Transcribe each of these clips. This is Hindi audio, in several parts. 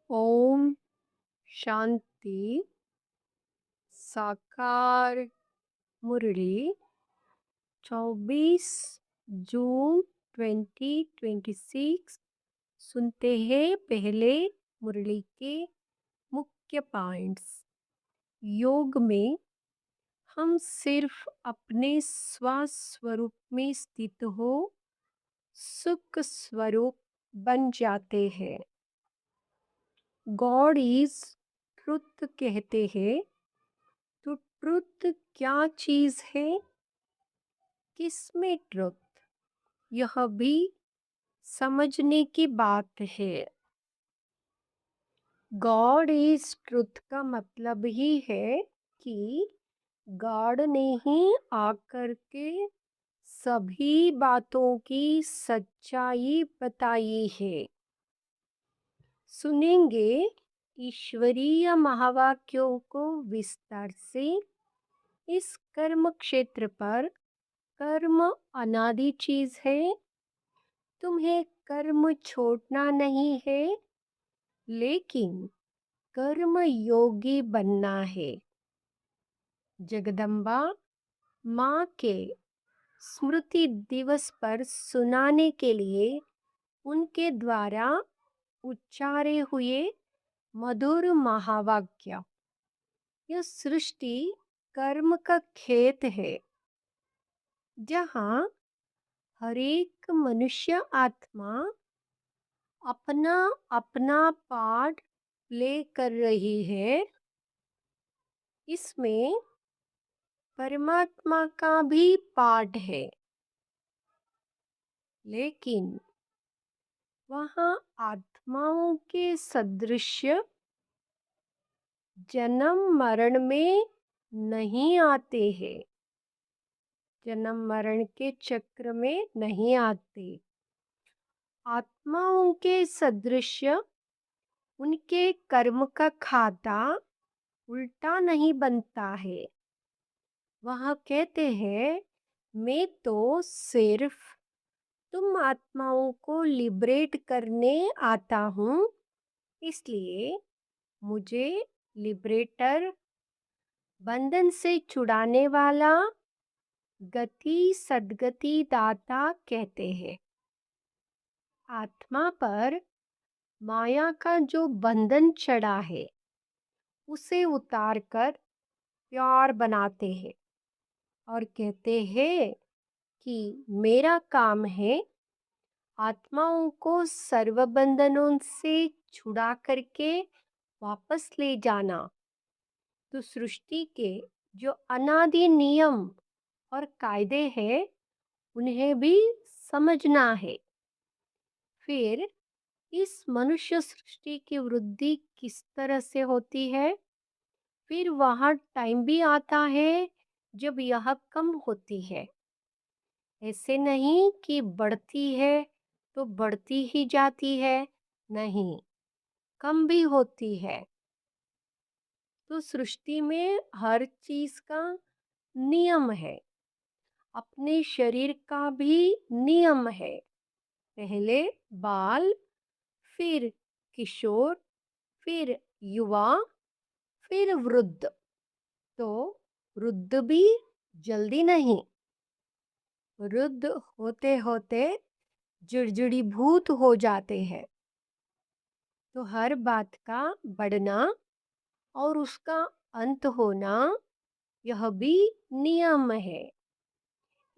ओम शांति। साकार मुरली 24 जून 2026। सुनते हैं पहले मुरली के मुख्य पॉइंट्स। योग में हम सिर्फ अपने स्वस्वरूप में स्थित हो सुख स्वरूप बन जाते हैं। गॉड इज ट्रुथ कहते हैं, तो ट्रुथ क्या चीज है? किसमें ट्रुथ? यह भी समझने की बात है। गॉड इज ट्रुथ का मतलब ही है कि गॉड ने ही आकर के सभी बातों की सच्चाई बताई है। सुनेंगे ईश्वरीय महावाक्यों को विस्तार से। इस कर्म क्षेत्र पर कर्म अनादि चीज है। तुम्हें कर्म छोड़ना नहीं है, लेकिन कर्म योगी बनना है। जगदम्बा माँ के स्मृति दिवस पर सुनाने के लिए उनके द्वारा उच्चारे हुए मधुर महावाक्य। यह सृष्टि कर्म का खेत है, जहाँ हर एक मनुष्य आत्मा अपना अपना पार्ट प्ले कर रही है। इसमें परमात्मा का भी पार्ट है, लेकिन वहाँ आत्माओं के सदृश जन्म मरण में नहीं आते हैं। जन्म मरण के चक्र में नहीं आते। आत्माओं के सदृश उनके कर्म का खाता उल्टा नहीं बनता है। वह कहते हैं, मैं तो सिर्फ तुम आत्माओं को लिबरेट करने आता हूँ, इसलिए मुझे लिबरेटर, बंधन से छुड़ाने वाला, गति सद्गति दाता कहते हैं। आत्मा पर माया का जो बंधन चढ़ा है, उसे उतार कर प्यार बनाते हैं और कहते हैं कि मेरा काम है आत्माओं को सर्व बंधनों से छुड़ा करके वापस ले जाना। तो सृष्टि के जो अनादि नियम और कायदे हैं, उन्हें भी समझना है। फिर इस मनुष्य सृष्टि की वृद्धि किस तरह से होती है? फिर वहाँ टाइम भी आता है जब यह कम होती है। ऐसे नहीं कि बढ़ती है तो बढ़ती ही जाती है, नहीं, कम भी होती है। तो सृष्टि में हर चीज का नियम है। अपने शरीर का भी नियम है। पहले बाल, फिर किशोर, फिर युवा, फिर वृद्ध। तो वृद्ध भी जल्दी नहीं, वृद्ध होते होते जड़जड़ी भूत हो जाते हैं। तो हर बात का बढ़ना और उसका अंत होना, यह भी नियम है।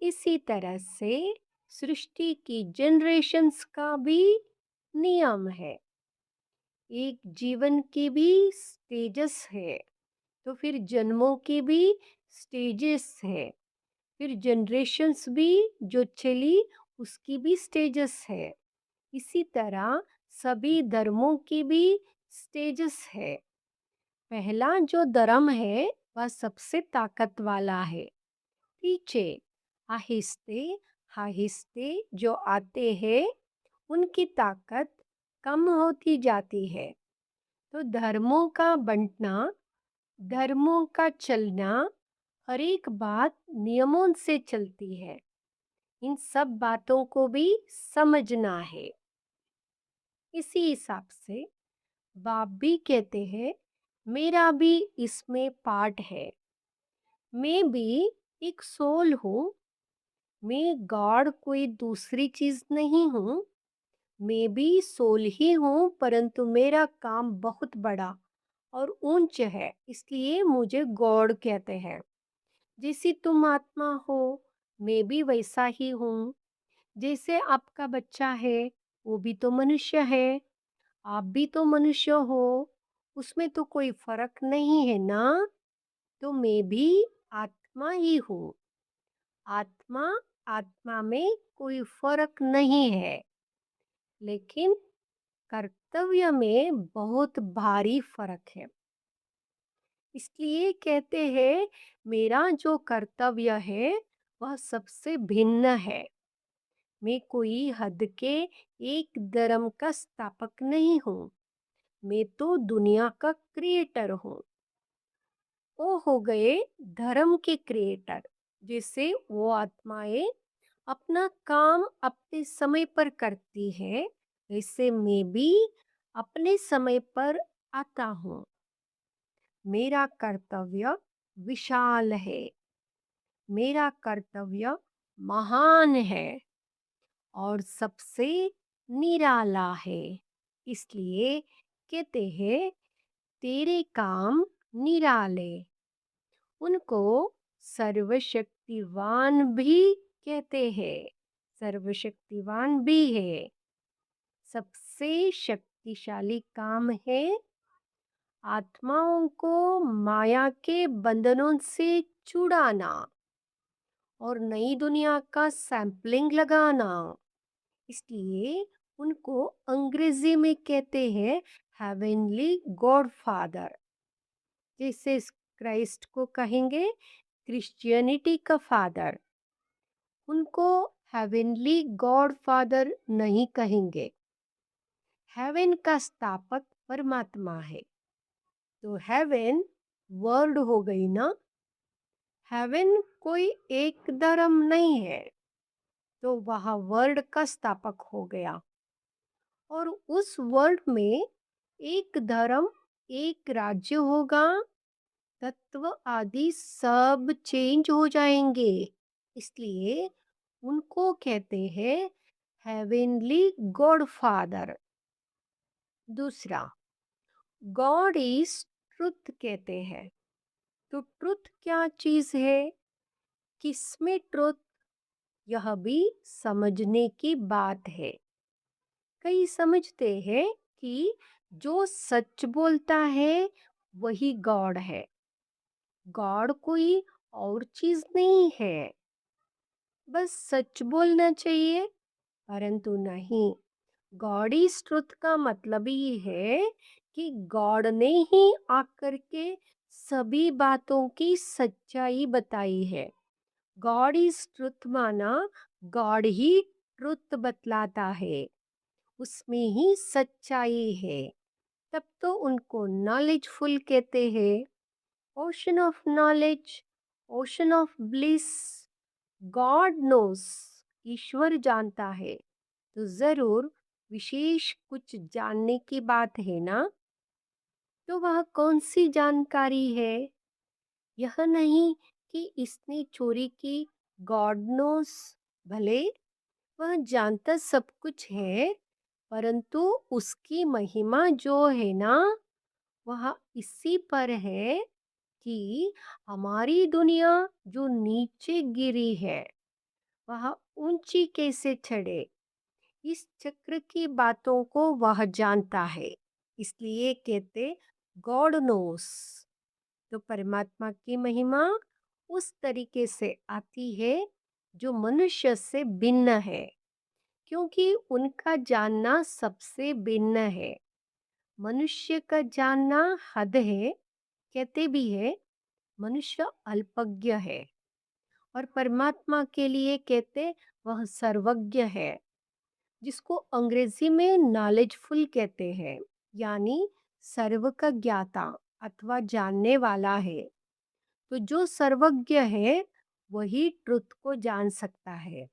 इसी तरह से सृष्टि की जनरेशन्स का भी नियम है। एक जीवन की भी स्टेजेस है, तो फिर जन्मों की भी स्टेजेस है। फिर जनरेशन्स भी जो चली, उसकी भी स्टेजेस है। इसी तरह सभी धर्मों की भी स्टेजेस है। पहला जो धर्म है वह सबसे ताकत वाला है। पीछे आहिस्ते आहिस्ते जो आते हैं, उनकी ताकत कम होती जाती है। तो धर्मों का बंटना, धर्मों का चलना, हर एक बात नियमों से चलती है। इन सब बातों को भी समझना है। इसी हिसाब से बाप भी कहते हैं मेरा भी इसमें पार्ट है। मैं भी एक सोल हूँ। मैं गॉड कोई दूसरी चीज नहीं हूँ। मैं भी सोल ही हूँ, परंतु मेरा काम बहुत बड़ा और ऊंच है, इसलिए मुझे गॉड कहते हैं। जैसी तुम आत्मा हो, मैं भी वैसा ही हूँ। जैसे आपका बच्चा है, वो भी तो मनुष्य है। आप भी तो मनुष्य हो। उसमें तो कोई फर्क नहीं है ना। तो मैं भी आत्मा ही हूँ। आत्मा आत्मा में कोई फर्क नहीं है, लेकिन कर्तव्य में बहुत भारी फर्क है। इसलिए कहते हैं मेरा जो कर्तव्य है वह सबसे भिन्न है। मैं कोई हद के एक धर्म का स्थापक नहीं हूँ। मैं तो दुनिया का क्रिएटर हूँ। वो हो गए धर्म के क्रिएटर। जैसे वो आत्माएं अपना काम अपने समय पर करती है, वैसे मैं भी अपने समय पर आता हूँ। मेरा कर्तव्य विशाल है। मेरा कर्तव्य महान है और सबसे निराला है। इसलिए कहते हैं तेरे काम निराले। उनको सर्वशक्तिवान भी कहते हैं। सर्वशक्तिवान भी है। सबसे शक्तिशाली काम है आत्माओं को माया के बंधनों से छुड़ाना और नई दुनिया का सैंपलिंग लगाना। इसलिए उनको अंग्रेजी में कहते हैं हेवेनली गॉड फादर। जैसे क्राइस्ट को कहेंगे क्रिश्चियनिटी का फादर, उनको हेवेनली गॉड फादर नहीं कहेंगे। हेवन का स्थापक परमात्मा है। तो हेवन वर्ड हो गई ना। हेवन कोई एक धर्म नहीं है, तो वह वर्ड का स्थापक हो गया। और उस वर्ड में एक धर्म, एक राज्य होगा। तत्व आदि सब चेंज हो जाएंगे। इसलिए उनको कहते हैं हेवेनली गॉड फादर। दूसरा, गॉड इज ट्रुथ कहते हैं। तो ट्रुथ क्या चीज है, किसमें ट्रुथ, यह भी समझने की बात है। कई समझते हैं कि जो सच बोलता है वही गॉड है। गॉड कोई और चीज नहीं है, बस सच बोलना चाहिए। परंतु नहीं, गॉड इज ट्रुथ का मतलब ही है कि गॉड ने ही आकर के सभी बातों की सच्चाई बताई है। गॉड इज ट्रुथ माना गॉड ही ट्रुथ बतलाता है, उसमें ही सच्चाई है। तब तो उनको नॉलेजफुल कहते हैं। Ocean of knowledge, ocean of bliss. God knows, ईश्वर जानता है, तो जरूर विशेष कुछ जानने की बात है ना। तो वह कौन सी जानकारी है। यह नहीं कि इसने चोरी की, गॉड नोस। भले वह जानता सब कुछ है, परंतु उसकी महिमा जो है ना, वह इसी पर है कि हमारी दुनिया जो नीचे गिरी है वह ऊंची कैसे चढ़े। इस चक्र की बातों को वह जानता है। इसलिए कहते गॉड नोस। तो परमात्मा की महिमा उस तरीके से आती है जो मनुष्य से भिन्न है, क्योंकि उनका जानना सबसे भिन्न है। मनुष्य का जानना हद है, कहते भी है मनुष्य अल्पज्ञ है। और परमात्मा के लिए कहते वह सर्वज्ञ है, जिसको अंग्रेजी में नॉलेजफुल कहते हैं, यानी सर्व का ज्ञाता अथवा जानने वाला है। तो जो सर्वज्ञ है वही ट्रुथ को जान सकता है।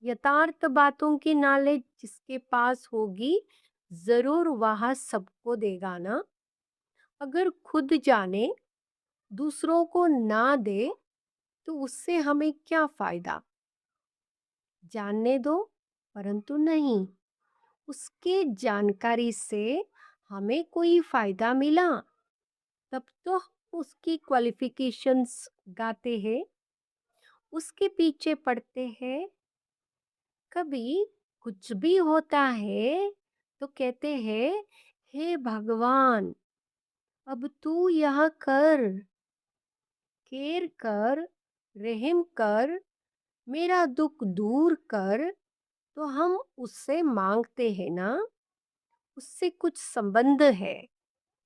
यथार्थ बातों की नॉलेज जिसके पास होगी जरूर वह सबको देगा ना। अगर खुद जाने, दूसरों को ना दे, तो उससे हमें क्या फायदा? जानने दो, परंतु नहीं, उसके जानकारी से हमें कोई फायदा मिला, तब तो हम उसकी क्वालिफिकेशंस गाते हैं, उसके पीछे पड़ते हैं। कभी कुछ भी होता है तो कहते हैं, हे भगवान, अब तू यह कर, केयर कर, रहम कर, मेरा दुख दूर कर। तो हम उससे मांगते हैं ना, उससे कुछ संबंध है,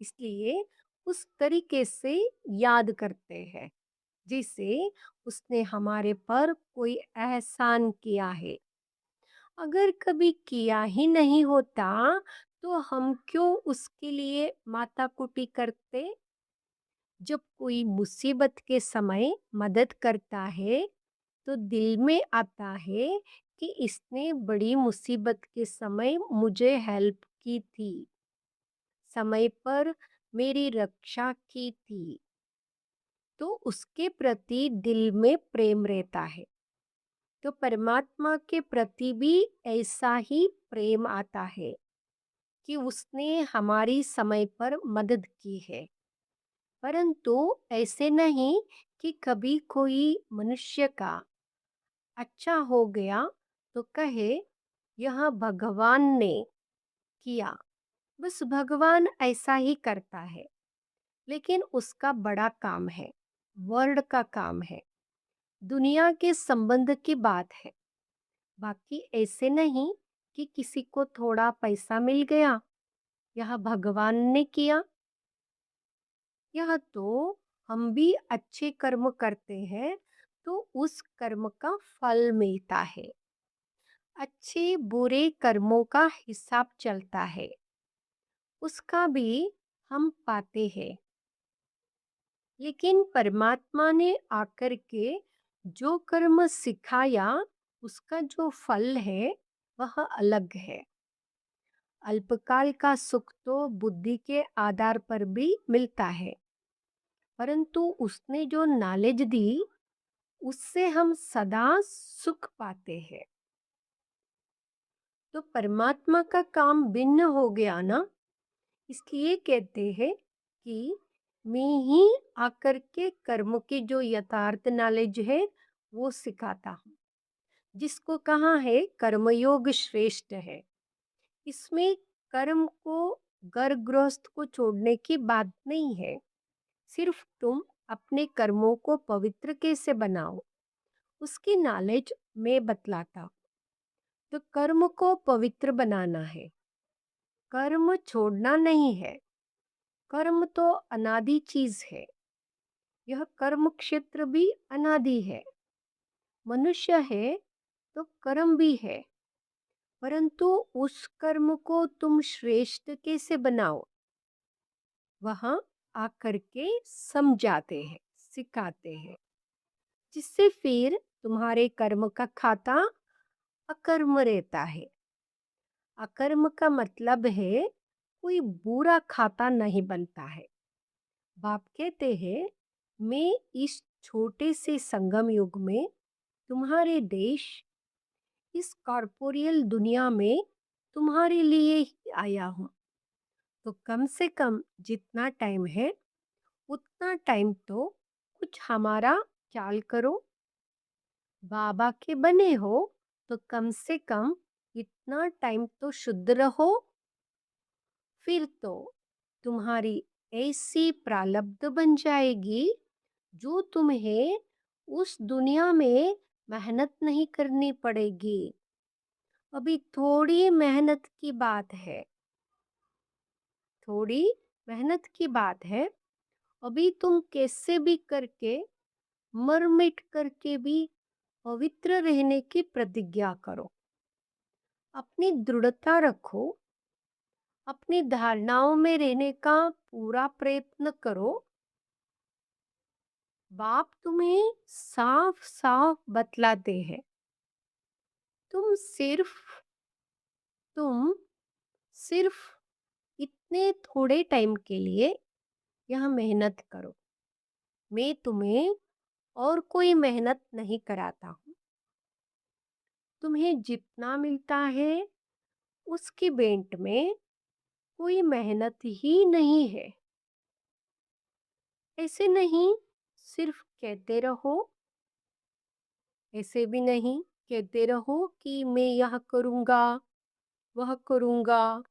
इसलिए उस तरीके से याद करते हैं जिसे उसने हमारे पर कोई एहसान किया है। अगर कभी किया ही नहीं होता तो हम क्यों उसके लिए माताकुटी करते? जब कोई मुसीबत के समय मदद करता है तो दिल में आता है कि इसने बड़ी मुसीबत के समय मुझे हेल्प की थी, समय पर मेरी रक्षा की थी। तो उसके प्रति दिल में प्रेम रहता है। तो परमात्मा के प्रति भी ऐसा ही प्रेम आता है कि उसने हमारी समय पर मदद की है। परंतु ऐसे नहीं कि कभी कोई मनुष्य का अच्छा हो गया तो कहे यह भगवान ने किया, बस भगवान ऐसा ही करता है। लेकिन उसका बड़ा काम है, वर्ल्ड का काम है, दुनिया के संबंध की बात है। बाकी ऐसे नहीं कि किसी को थोड़ा पैसा मिल गया, यह भगवान ने किया। यह तो हम भी अच्छे कर्म करते हैं तो उस कर्म का फल मिलता है, अच्छे बुरे कर्मों का हिसाब चलता है, उसका भी हम पाते हैं। लेकिन परमात्मा ने आकर के जो कर्म सिखाया, उसका जो फल है वह अलग है। अल्पकाल का सुख तो बुद्धि के आधार पर भी मिलता है, परंतु उसने जो नॉलेज दी उससे हम सदा सुख पाते हैं। तो परमात्मा का काम भिन्न हो गया ना, इसलिए कहते हैं कि मैं ही आकर के कर्म की जो यथार्थ नॉलेज है वो सिखाता हूँ, जिसको कहा है कर्मयोग श्रेष्ठ है। इसमें कर्म को, घर गृहस्थ को छोड़ने की बात नहीं है, सिर्फ तुम अपने कर्मों को पवित्र कैसे बनाओ उसकी नॉलेज मैं बतलाता हूँ। तो कर्म को पवित्र बनाना है, कर्म छोड़ना नहीं है। कर्म तो अनादि चीज है, यह कर्म क्षेत्र भी अनादि है। मनुष्य है तो कर्म भी है, परंतु उस कर्म को तुम श्रेष्ठ कैसे बनाओ, वहां आकर के समझाते हैं, सिखाते हैं, जिससे फिर तुम्हारे कर्म का खाता अकर्म रहता है। अकर्म का मतलब है कोई बुरा खाता नहीं बनता है। बाप कहते हैं, मैं इस छोटे से संगम युग में तुम्हारे देश, इस कॉर्पोरियल दुनिया में तुम्हारे लिए ही आया हूँ। तो कम से कम जितना टाइम है उतना टाइम तो कुछ हमारा ख्याल करो। बाबा के बने हो तो कम से कम इतना टाइम तो शुद्ध रहो, फिर तो तुम्हारी ऐसी प्रारब्ध बन जाएगी जो तुम्हें उस दुनिया में मेहनत नहीं करनी पड़ेगी। अभी थोड़ी मेहनत की बात है, थोड़ी मेहनत की बात है। अभी तुम कैसे भी करके, मर मिट करके भी पवित्र रहने की प्रतिज्ञा करो, अपनी दृढ़ता रखो, अपनी धारणाओं में रहने का पूरा प्रयत्न करो। बाप तुम्हें साफ साफ बतलाते हैं, तुम सिर्फ, तुम सिर्फ इतने थोड़े टाइम के लिए यह मेहनत करो। मैं तुम्हें और कोई मेहनत नहीं कराता हूँ। तुम्हें जितना मिलता है उसकी बेंट में कोई मेहनत ही नहीं है। ऐसे नहीं सिर्फ कहते रहो, ऐसे भी नहीं कहते रहो कि मैं यह करूँगा, वह करूँगा,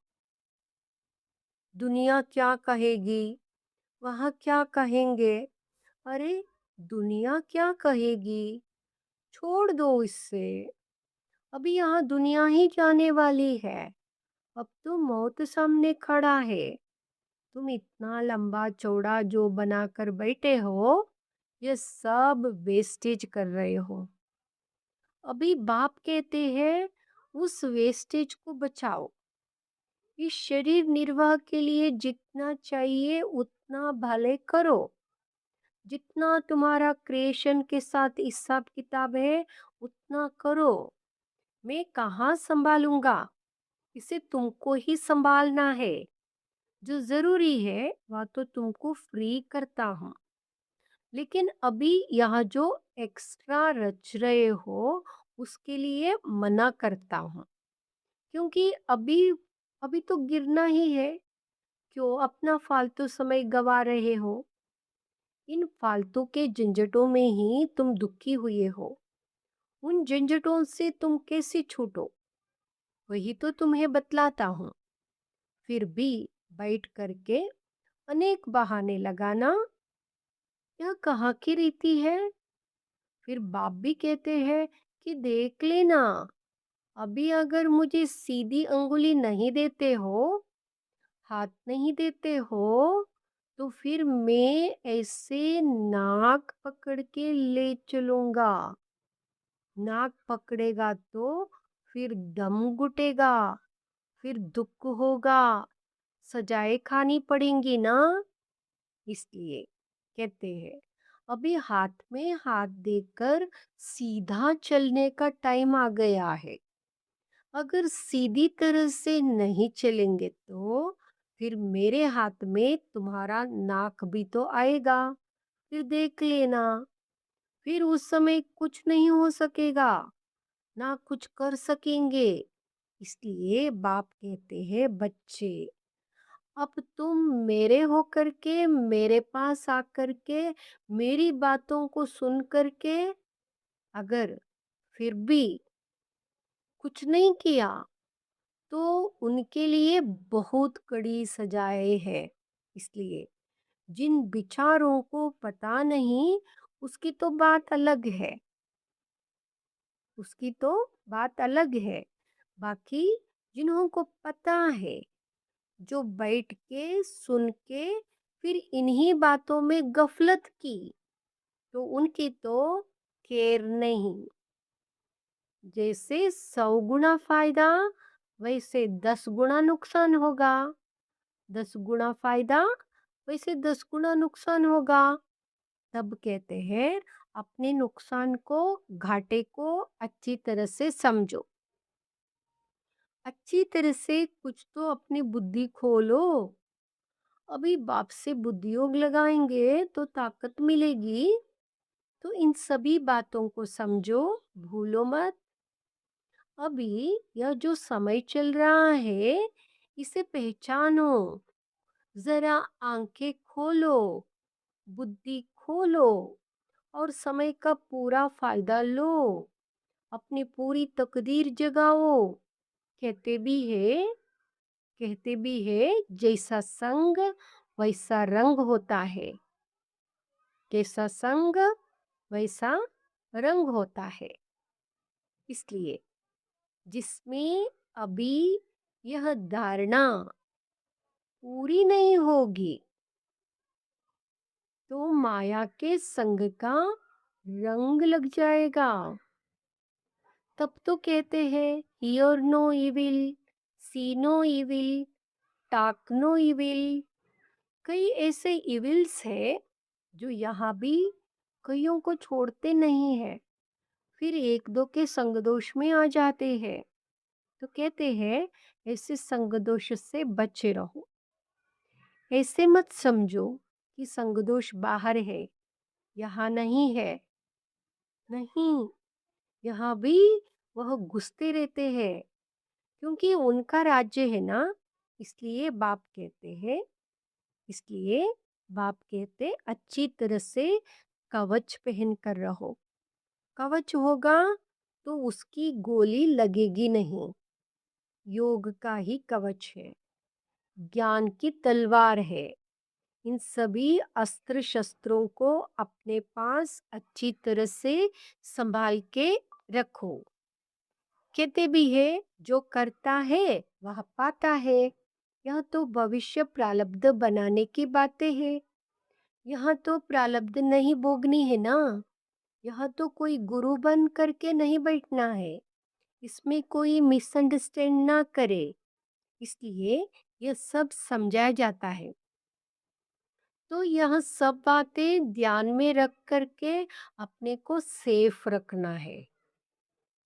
दुनिया क्या कहेगी, वह क्या कहेंगे। अरे दुनिया क्या कहेगी, छोड़ दो इससे। अभी यहाँ दुनिया ही जाने वाली है। अब तो मौत सामने खड़ा है। तुम इतना लंबा चौड़ा जो बनाकर बैठे हो, ये सब वेस्टेज कर रहे हो। अभी बाप कहते हैं उस वेस्टेज को बचाओ। इस शरीर निर्वाह के लिए जितना चाहिए उतना भले करो। जितना तुम्हारा क्रिएशन के साथ हिसाब किताब है उतना करो। मैं कहाँ संभालूंगा, इसे तुमको ही संभालना है। जो जरूरी है वह तो तुमको फ्री करता हूँ, लेकिन अभी यह जो एक्स्ट्रा रच रहे हो उसके लिए मना करता हूँ। क्योंकि अभी अभी तो गिरना ही है। क्यों अपना फालतू समय गवा रहे हो? इन फालतू के झंझटों में ही तुम दुखी हुए हो। उन झंझटों से तुम कैसे छूटो, वही तो तुम्हें बतलाता हूँ। फिर भी बैठ करके अनेक बहाने लगाना, यह कहाँ की रीति है? फिर बाप भी कहते हैं कि देख लेना, अभी अगर मुझे सीधी अंगुली नहीं देते हो, हाथ नहीं देते हो, तो फिर मैं ऐसे नाक पकड़ के ले चलूंगा। नाक पकड़ेगा तो फिर दम घुटेगा, फिर दुख होगा, सजाएं खानी पड़ेंगी ना। इसलिए कहते हैं अभी हाथ में हाथ देकर सीधा चलने का टाइम आ गया है। अगर सीधी तरह से नहीं चलेंगे तो फिर मेरे हाथ में तुम्हारा नाक भी तो आएगा। फिर देख लेना, फिर उस समय कुछ नहीं हो सकेगा, ना कुछ कर सकेंगे। इसलिए बाप कहते हैं बच्चे, अब तुम मेरे हो करके मेरे पास आकर के मेरी बातों को सुन करके अगर फिर भी कुछ नहीं किया तो उनके लिए बहुत कड़ी सजाएं है। इसलिए जिन विचारों को पता नहीं उसकी तो बात अलग है, उसकी तो बात अलग है। बाकी जिन्हों को पता है, जो बैठ के सुन के फिर इन्हीं बातों में गफलत की, तो उनकी तो खैर नहीं। जैसे 100 गुना फायदा वैसे 10 गुना नुकसान होगा, 10 गुना फायदा वैसे 10 गुना नुकसान होगा। तब कहते हैं अपने नुकसान को, घाटे को अच्छी तरह से समझो। अच्छी तरह से कुछ तो अपनी बुद्धि खोलो। अभी बाप से बुद्धियोग लगाएंगे तो ताकत मिलेगी। तो इन सभी बातों को समझो, भूलो मत। अभी यह जो समय चल रहा है इसे पहचानो। जरा आंखें खोलो, बुद्धि खोलो और समय का पूरा फायदा लो। अपनी पूरी तकदीर जगाओ। कहते भी है कहते भी है जैसा संग वैसा रंग होता है। जैसा संग वैसा रंग होता है। इसलिए जिसमें अभी यह धारणा पूरी नहीं होगी तो माया के संग का रंग लग जाएगा। तब तो कहते हैं hear no evil, see no evil, talk no evil. कई ऐसे इविल्स है जो यहाँ भी कईयों को छोड़ते नहीं है, फिर एक दो के संग दोष में आ जाते हैं। तो कहते हैं ऐसे संग दोष से बचे रहो। ऐसे मत समझो कि संग दोष बाहर है, यहाँ नहीं है। नहीं, यहाँ भी वह घुसते रहते हैं, क्योंकि उनका राज्य है ना। इसलिए बाप कहते हैं, इसलिए बाप कहते अच्छी तरह से कवच पहन कर रहो। कवच होगा तो उसकी गोली लगेगी नहीं। योग का ही कवच है, ज्ञान की तलवार है। इन सभी अस्त्र शस्त्रों को अपने पास अच्छी तरह से संभाल के रखो। कहते भी है, जो करता है वह पाता है। यह तो भविष्य प्रारब्ध बनाने की बातें हैं। यहाँ तो प्रारब्ध नहीं भोगनी है ना। यहाँ तो कोई गुरु बन करके नहीं बैठना है। इसमें कोई मिसअंडरस्टैंड ना करे, इसलिए यह सब समझाया जाता है। तो यह सब बातें ध्यान में रख करके अपने को सेफ रखना है।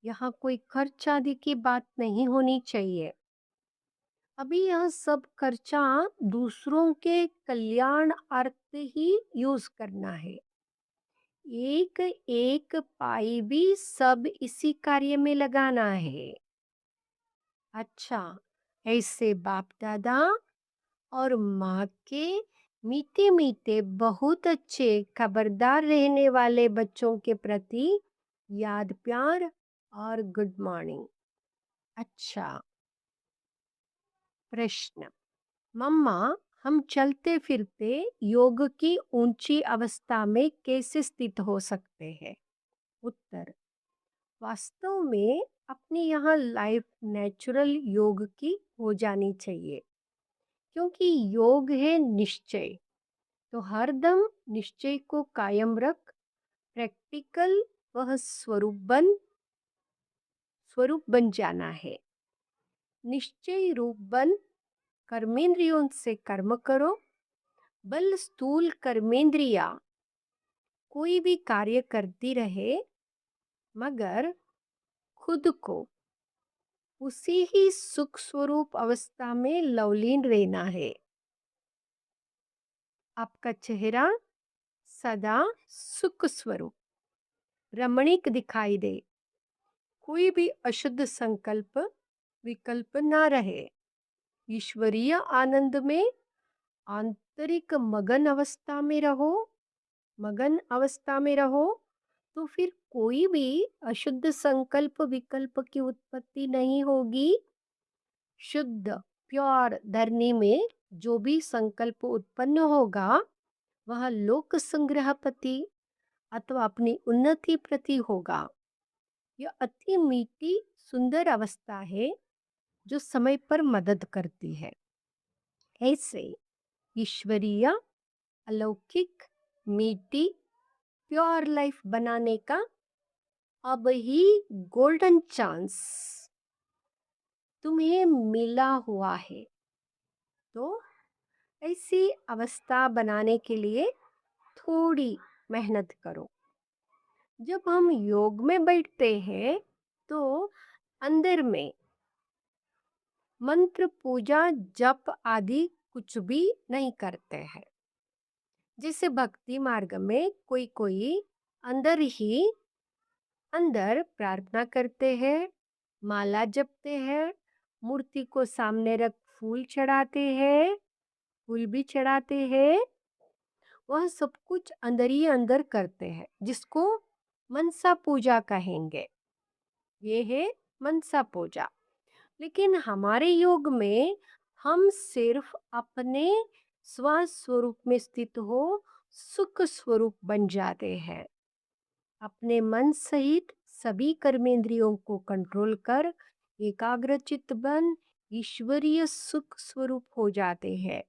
यहाँ कोई खर्च आदि की बात नहीं होनी चाहिए। अभी यह सब खर्चा दूसरों के कल्याण अर्थ ही यूज करना है। एक एक पाई भी सब इसी कार्य में लगाना है। अच्छा, ऐसे बाप दादा और माँ के मीठे मीठे बहुत अच्छे खबरदार रहने वाले बच्चों के प्रति याद प्यार और गुड मॉर्निंग। अच्छा, प्रश्न। मम्मा, हम चलते फिरते योग की ऊंची अवस्था में कैसे स्थित हो सकते हैं? उत्तर। वास्तव में अपने यहाँ लाइफ नेचुरल योग की हो जानी चाहिए, क्योंकि योग है निश्चय। तो हरदम निश्चय को कायम रख। प्रैक्टिकल वह स्वरूप बन जाना है। निश्चय रूप बन कर्मेंद्रियों से कर्म करो। बल स्थूल कर्मेंद्रिया कोई भी कार्य करती रहे, मगर खुद को उसी ही सुख स्वरूप अवस्था में लवलीन रहना है। आपका चेहरा सदा सुख स्वरूप रमणीक दिखाई दे। कोई भी अशुद्ध संकल्प विकल्प ना रहे। ईश्वरीय आनंद में आंतरिक मगन अवस्था में रहो। तो फिर कोई भी अशुद्ध संकल्प विकल्प की उत्पत्ति नहीं होगी। शुद्ध प्योर धरनी में जो भी संकल्प उत्पन्न होगा, वह लोक संग्रहपति अथवा अपनी उन्नति प्रति होगा। यह अति मीठी सुंदर अवस्था है, जो समय पर मदद करती है। ऐसे ईश्वरीय अलौकिक मीठी प्योर लाइफ बनाने का अब ही गोल्डन चांस तुम्हें मिला हुआ है। तो ऐसी अवस्था बनाने के लिए थोड़ी मेहनत करो। जब हम योग में बैठते हैं तो अंदर में मंत्र पूजा जप आदि कुछ भी नहीं करते हैं। जैसे भक्ति मार्ग में कोई कोई अंदर ही अंदर प्रार्थना करते हैं, माला जपते हैं, मूर्ति को सामने रख फूल चढ़ाते हैं, फूल भी चढ़ाते हैं। वह सब कुछ अंदर ही अंदर करते हैं, जिसको मनसा पूजा कहेंगे। ये है मनसा पूजा। लेकिन हमारे योग में हम सिर्फ अपने स्वस्वरूप में स्थित हो सुख स्वरूप बन जाते हैं। अपने मन सहित सभी कर्मेंद्रियों को कंट्रोल कर एकाग्रचित्त बन ईश्वरीय सुख स्वरूप हो जाते हैं।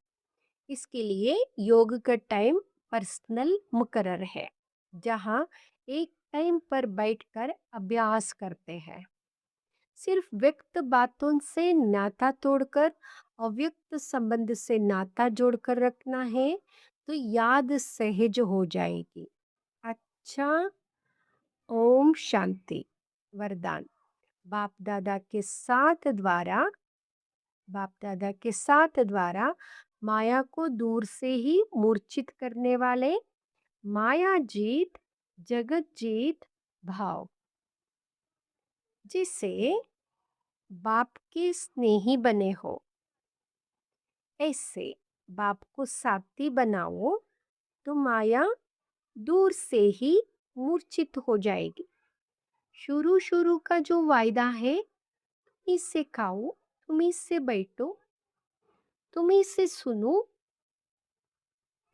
इसके लिए योग का टाइम पर्सनल मुकर्रर है, जहाँ एक टाइम पर बैठकर अभ्यास करते हैं। सिर्फ व्यक्त बातों से नाता तोड़कर अव्यक्त संबंध से नाता जोड़कर रखना है, तो याद सहज हो जाएगी। अच्छा, ओम शांति। वरदान। बाप दादा के साथ द्वारा माया को दूर से ही मूर्छित करने वाले माया जीत जगत जीत भाव, जिसे बाप के स्नेही बने हो। ऐसे बाप को साथी बनाओ तो माया दूर से ही मूर्छित हो जाएगी। शुरू शुरू का जो वायदा है, तुम इससे खाओ, तुम इससे बैठो, तुम इससे सुनो,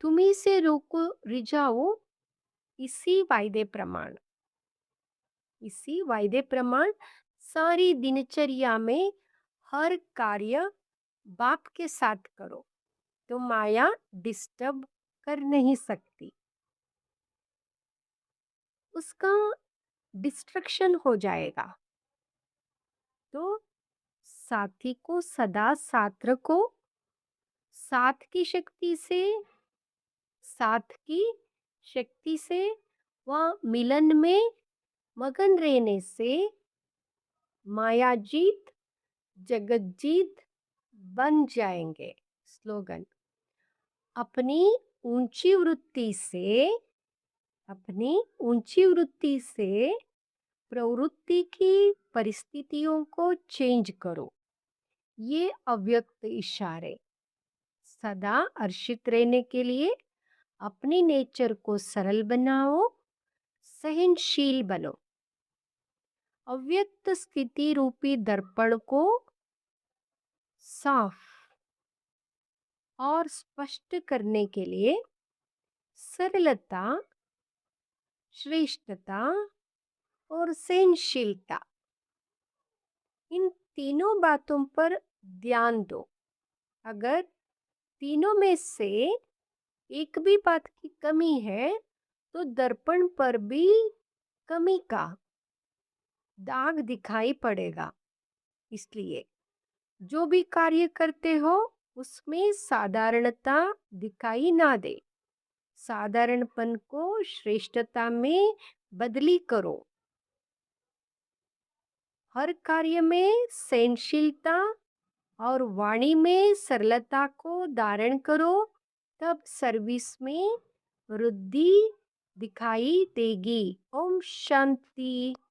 तुम इससे रोको रिझाओ, इसी वायदे प्रमाण सारी दिनचर्या में हर कार्य बाप के साथ करो तो माया डिस्टर्ब कर नहीं सकती, उसका डिस्ट्रक्शन हो जाएगा। तो साथी को सदा साथ रखो, साथ की शक्ति से साथ की शक्ति से व मिलन में मगन रहने से माया जीत जगत जीत बन जाएंगे। स्लोगन, अपनी ऊंची वृत्ति से अपनी ऊंची वृत्ति से प्रवृत्ति की परिस्थितियों को चेंज करो। ये अव्यक्त इशारे। सदा हर्षित रहने के लिए अपनी नेचर को सरल बनाओ, सहनशील बनो। अव्यक्त स्थिति रूपी दर्पण को साफ और स्पष्ट करने के लिए सरलता, श्रेष्ठता और सहनशीलता, इन तीनों बातों पर ध्यान दो। अगर तीनों में से एक भी बात की कमी है तो दर्पण पर भी कमी का दाग दिखाई पड़ेगा। इसलिए जो भी कार्य करते हो उसमें साधारणता दिखाई ना दे, साधारणपन को श्रेष्ठता में बदली करो। हर कार्य में सहनशीलता और वाणी में सरलता को धारण करो, तब सर्विस में वृद्धि दिखाई देगी। ओम शांति।